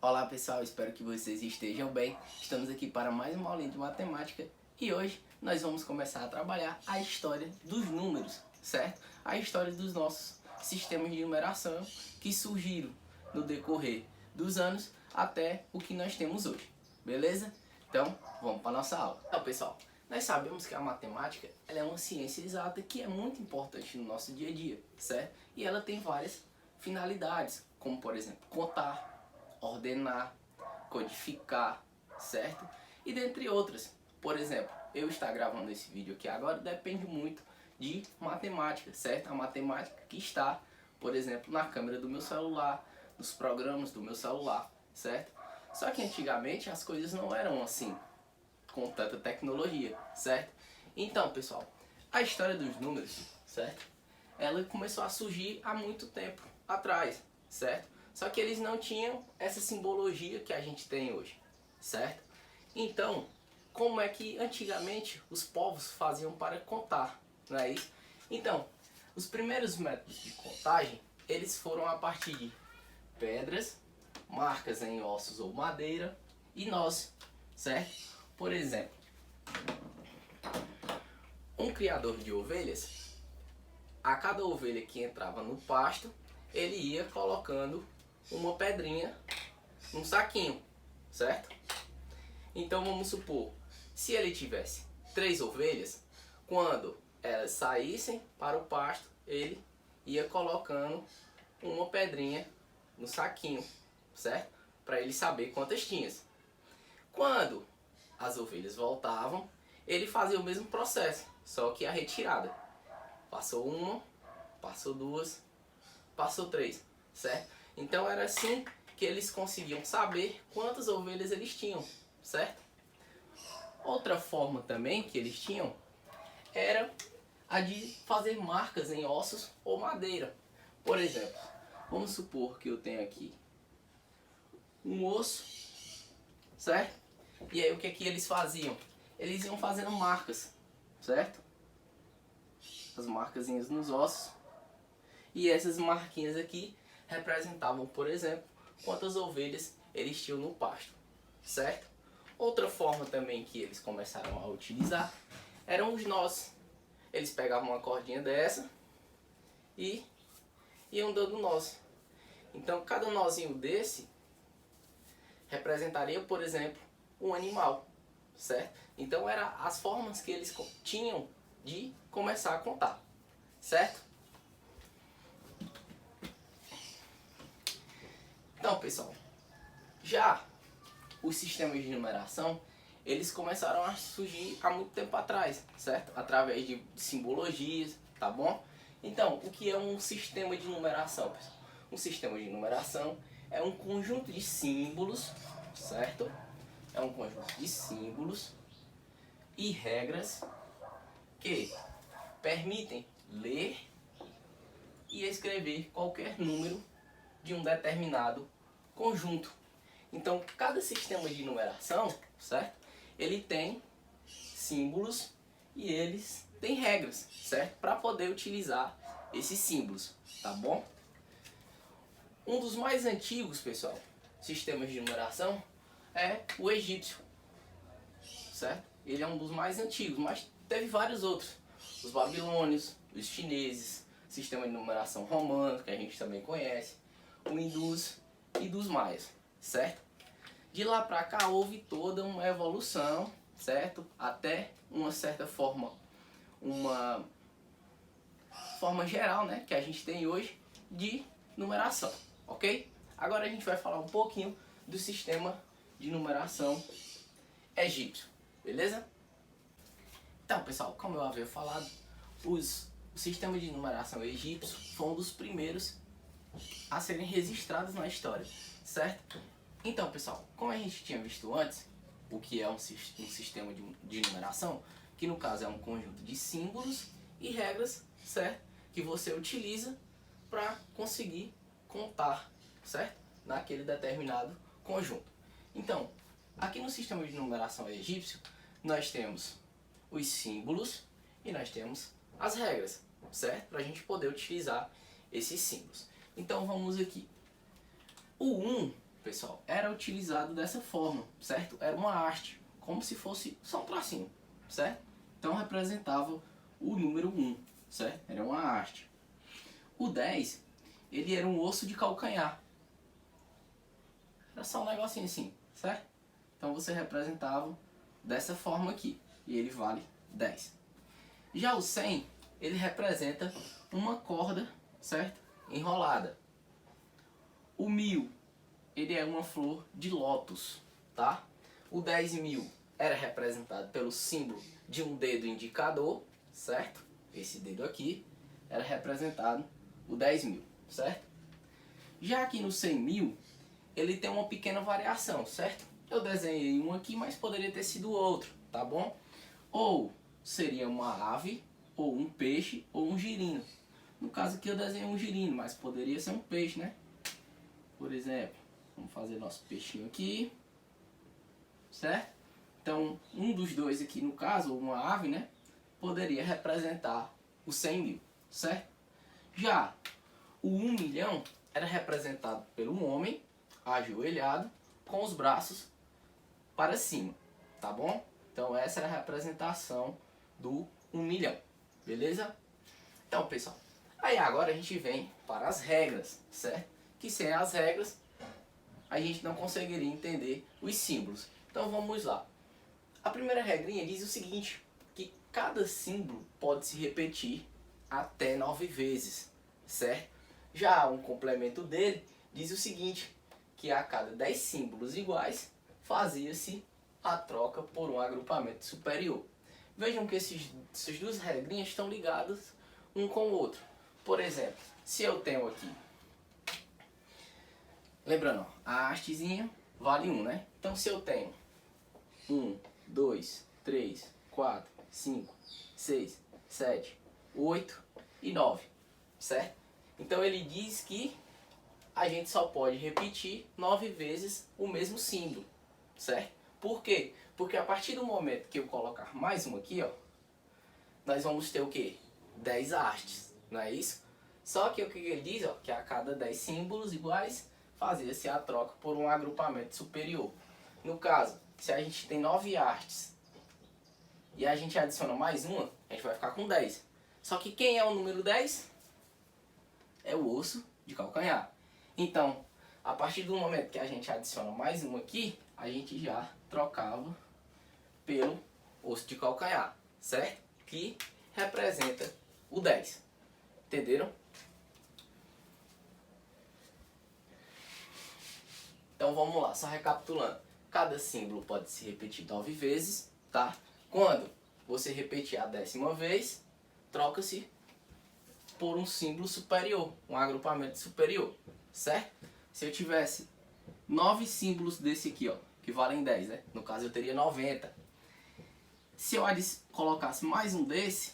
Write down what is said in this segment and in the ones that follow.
Olá pessoal, espero que vocês estejam bem. Estamos aqui para mais uma aulinha de matemática e hoje nós vamos começar a trabalhar a história dos números, certo? A história dos nossos sistemas de numeração que surgiram no decorrer dos anos até o que nós temos hoje, beleza? Então, vamos para a nossa aula. Então pessoal, nós sabemos que a matemática ela é uma ciência exata que é muito importante no nosso dia a dia, certo? E ela tem várias finalidades, como por exemplo, contar, ordenar, codificar, certo? E dentre outras. Por exemplo, eu estar gravando esse vídeo aqui agora depende muito de matemática, certo? A matemática que está, por exemplo, na câmera do meu celular, nos programas do meu celular, certo? Só que antigamente as coisas não eram assim, com tanta tecnologia, certo? Então, pessoal, a história dos números, certo? Ela começou a surgir há muito tempo atrás, certo? Só que eles não tinham essa simbologia que a gente tem hoje, certo? Então, como é que antigamente os povos faziam para contar, não é isso? Então, os primeiros métodos de contagem, eles foram a partir de pedras, marcas em ossos ou madeira e nós, certo? Por exemplo, um criador de ovelhas, a cada ovelha que entrava no pasto, ele ia colocando uma pedrinha num saquinho, certo? Então vamos supor, se ele tivesse 3 ovelhas, quando elas saíssem para o pasto, ele ia colocando uma pedrinha no saquinho, certo? Para ele saber quantas tinha. Quando as ovelhas voltavam, ele fazia o mesmo processo, só que a retirada. Passou uma, passou duas, passou 3, certo? Então era assim que eles conseguiam saber quantas ovelhas eles tinham, certo? Outra forma também que eles tinham era a de fazer marcas em ossos ou madeira. Por exemplo, vamos supor que eu tenho aqui um osso, certo? E aí o que é que eles faziam? Eles iam fazendo marcas, certo? As marcazinhas nos ossos. E essas marquinhas aqui representavam, por exemplo, quantas ovelhas eles tinham no pasto, certo? Outra forma também que eles começaram a utilizar eram os nós. Eles pegavam uma cordinha dessa e iam dando nós. Então cada nozinho desse representaria, por exemplo, um animal, certo? Então eram as formas que eles tinham de começar a contar, certo? Então, pessoal, já os sistemas de numeração, eles começaram a surgir há muito tempo atrás, certo? Através de simbologias, tá bom? Então, o que é um sistema de numeração, pessoal? Um sistema de numeração é um conjunto de símbolos, certo? É um conjunto de símbolos e regras que permitem ler e escrever qualquer número de um determinado conjunto. Então, cada sistema de numeração, certo? Ele tem símbolos e eles têm regras, certo? Para poder utilizar esses símbolos, tá bom? Um dos mais antigos, pessoal, sistemas de numeração é o egípcio, certo? Ele é um dos mais antigos, mas teve vários outros. Os babilônios, os chineses, sistema de numeração romano, que a gente também conhece, o hindus e dos maias, certo? De lá pra cá houve toda uma evolução, certo? Até uma certa forma, uma forma geral, né, que a gente tem hoje de numeração, ok? Agora a gente vai falar um pouquinho do sistema de numeração egípcio, beleza? Então, pessoal, como eu havia falado, o sistema de numeração egípcio foi um dos primeiros a serem registrados na história, certo? Então, pessoal, como a gente tinha visto antes, o que é um sistema de numeração, que no caso é um conjunto de símbolos e regras, certo? Que você utiliza para conseguir contar, certo? Naquele determinado conjunto. Então, aqui no sistema de numeração egípcio, nós temos os símbolos e nós temos as regras, certo? Para a gente poder utilizar esses símbolos. Então vamos aqui. O 1 pessoal, era utilizado dessa forma, certo? Era uma haste, como se fosse só um tracinho, certo? Então representava o número 1, certo? Era uma haste. O 10, ele era um osso de calcanhar. Era só um negocinho assim, certo? Então você representava dessa forma aqui, e ele vale 10. Já o 100, ele representa uma corda, certo? Enrolada. O 1000, ele é uma flor de lótus, tá? O 10.000 era representado pelo símbolo de um dedo indicador, certo? Esse dedo aqui era representado o 10.000, certo? Já aqui no 100.000, ele tem uma pequena variação, certo? Eu desenhei um aqui, mas poderia ter sido outro, tá bom? Ou seria uma ave, ou um peixe, ou um girino. No caso aqui eu desenhei um girino, mas poderia ser um peixe, né? Por exemplo, vamos fazer nosso peixinho aqui, certo? Então, um dos dois aqui, no caso, ou uma ave, né? Poderia representar o 100.000, certo? Já o 1.000.000 era representado pelo homem, ajoelhado, com os braços para cima, tá bom? Então essa era a representação do 1.000.000, beleza? Então, pessoal, aí agora a gente vem para as regras, certo? Que sem as regras a gente não conseguiria entender os símbolos. Então vamos lá. A primeira regrinha diz o seguinte, que cada símbolo pode se repetir até 9 vezes, certo? Já um complemento dele diz o seguinte, que a cada 10 símbolos iguais fazia-se a troca por um agrupamento superior. Vejam que essas duas regrinhas estão ligadas um com o outro. Por exemplo, se eu tenho aqui, lembrando, ó, a hastezinha vale 1, né? Então se eu tenho 1, 2, 3, 4, 5, 6, 7, 8 e 9, certo? Então ele diz que a gente só pode repetir 9 vezes o mesmo símbolo, certo? Por quê? Porque a partir do momento que eu colocar mais um aqui, ó, nós vamos ter o quê? 10 hastes, não é isso? Só que o que ele diz, ó, que a cada 10 símbolos iguais fazia-se a troca por um agrupamento superior. No caso, se a gente tem 9 hastes e a gente adiciona mais uma, a gente vai ficar com 10. Só que quem é o número 10? É o osso de calcanhar. Então, a partir do momento que a gente adiciona mais uma aqui, a gente já trocava pelo osso de calcanhar, certo? Que representa o 10. Entenderam? Então vamos lá, só recapitulando. Cada símbolo pode se repetir 9 vezes, tá? Quando você repetir a 10ª vez, troca-se por um símbolo superior, um agrupamento superior, certo? Se eu tivesse 9 símbolos desse aqui, ó, que valem 10, né? No caso eu teria 90. Se eu colocasse mais um desse,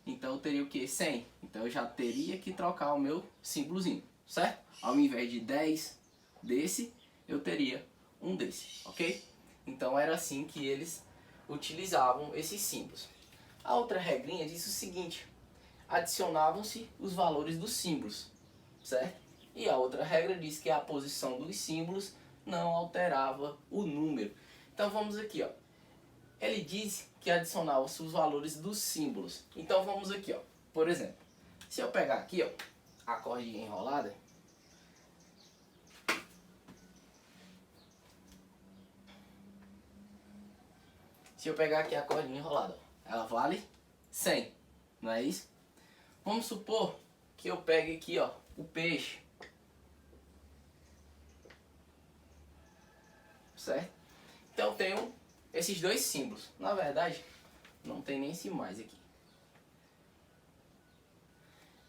então eu teria o que? 100. Então eu já teria que trocar o meu símbolozinho, certo? Ao invés de 10 desse, eu teria um desse, ok? Então era assim que eles utilizavam esses símbolos. A outra regrinha diz o seguinte, adicionavam-se os valores dos símbolos, certo? E a outra regra diz que a posição dos símbolos não alterava o número. Então vamos aqui, ó. Ele diz que adicionava-se os valores dos símbolos. Então vamos aqui, ó. Por exemplo, se eu pegar aqui, ó, a cordinha enrolada, se eu pegar aqui a cordinha enrolada, ó, ela vale 100, não é isso? Vamos supor que eu pegue aqui, ó, o peixe, certo? Então eu tenho esses dois símbolos. Na verdade, não tem nem esse mais aqui.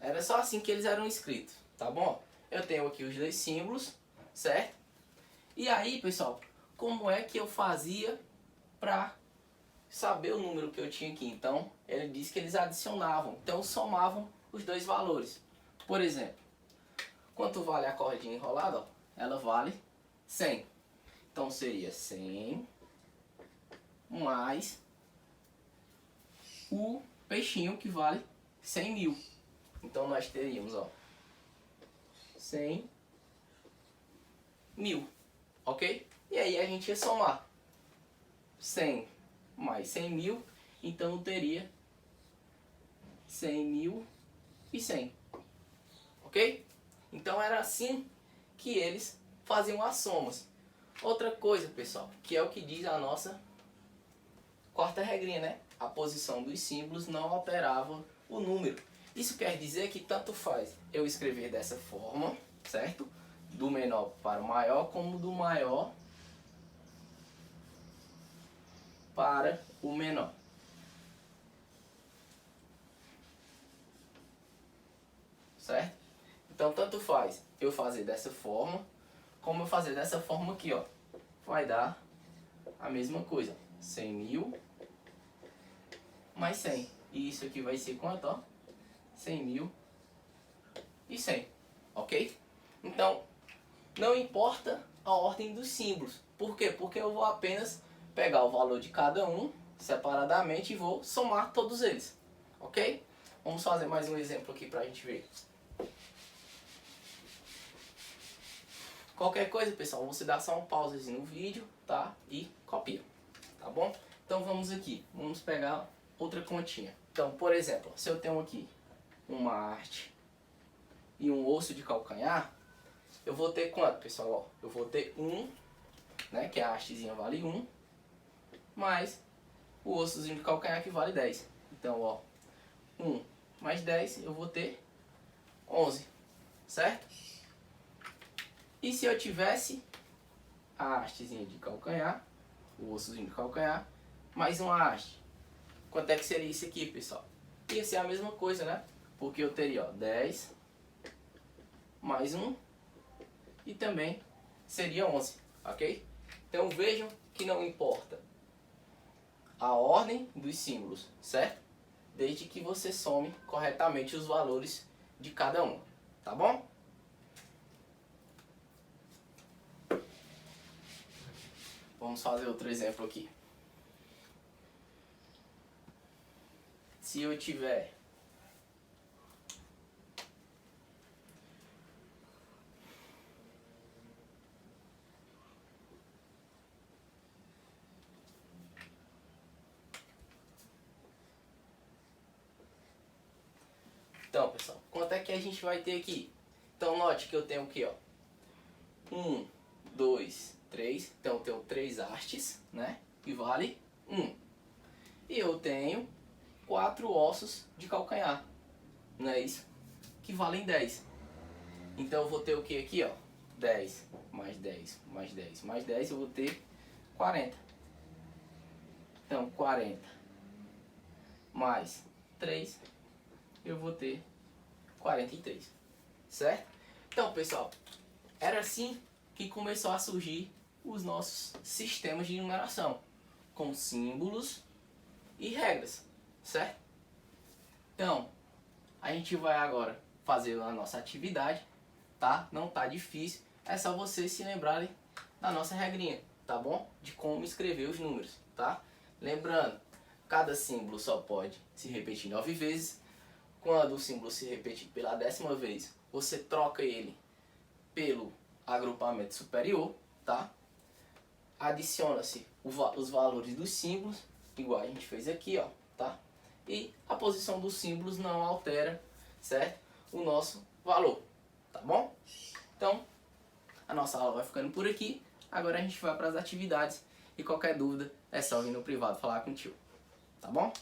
Era só assim que eles eram escritos, tá bom? Eu tenho aqui os dois símbolos, certo? E aí, pessoal, como é que eu fazia para saber o número que eu tinha aqui? Então, ele disse que eles adicionavam, então somavam os dois valores. Por exemplo, quanto vale a cordinha enrolada? Ó, ela vale 100. Então seria 100 mais o peixinho que vale 100.000. Então nós teríamos, ó, 100 1000, ok? E aí a gente ia somar 100 mais 100.000, então eu teria 100.100, ok? Então era assim que eles faziam as somas. Outra coisa, pessoal, que é o que diz a nossa quarta regrinha, né? A posição dos símbolos não alterava o número. Isso quer dizer que tanto faz eu escrever dessa forma, certo? Do menor para o maior, como do maior para o menor. Certo? Então tanto faz eu fazer dessa forma, como eu fazer dessa forma aqui, ó. Vai dar a mesma coisa. 100.000 mais 100. E isso aqui vai ser quanto, ó? 100.100. Ok? Então, não importa a ordem dos símbolos. Por quê? Porque eu vou apenas pegar o valor de cada um separadamente e vou somar todos eles. Ok? Vamos fazer mais um exemplo aqui pra gente ver. Qualquer coisa, pessoal, você dá só um pausazinho no vídeo, tá? E copia, tá bom? Então vamos aqui, vamos pegar outra continha. Então, por exemplo, se eu tenho aqui uma haste e um osso de calcanhar, eu vou ter quanto, pessoal? Ó, eu vou ter 1, né, que a hastezinha vale 1, mais o ossozinho de calcanhar que vale 10. Então, ó, 1 mais 10, eu vou ter 11, certo? E se eu tivesse a hastezinha de calcanhar, o ossozinho de calcanhar, mais uma haste, quanto é que seria isso aqui, pessoal? Ia ser a mesma coisa, né? Porque eu teria, ó, 10 mais 1 e também seria 11, ok? Então vejam que não importa a ordem dos símbolos, certo? Desde que você some corretamente os valores de cada um, tá bom? Vamos fazer outro exemplo aqui. Se eu tiver então, pessoal, quanto é que a gente vai ter aqui? Então note que eu tenho aqui, ó, 1, 2, 3, então eu tenho 3 hastes, né, que vale 1. E eu tenho 4 ossos de calcanhar, não é isso? Que valem 10. Então eu vou ter o que aqui, ó? 10 mais 10 mais 10 mais 10, eu vou ter 40. Então 40 mais 3, eu vou ter 43, certo? Então, pessoal, era assim que começou a surgir os nossos sistemas de numeração, com símbolos e regras, certo? Então, a gente vai agora fazer a nossa atividade, tá? Não tá difícil, é só vocês se lembrarem da nossa regrinha, tá bom? De como escrever os números, tá? Lembrando, cada símbolo só pode se repetir 9 vezes. Quando o símbolo se repetir pela 10ª vez, você troca ele pelo agrupamento superior, tá? Adiciona-se os valores dos símbolos, igual a gente fez aqui, ó, tá? E a posição dos símbolos não altera, certo? O nosso valor, tá bom? Então, a nossa aula vai ficando por aqui. Agora a gente vai para as atividades e qualquer dúvida é só vir no privado falar com o tio, tá bom?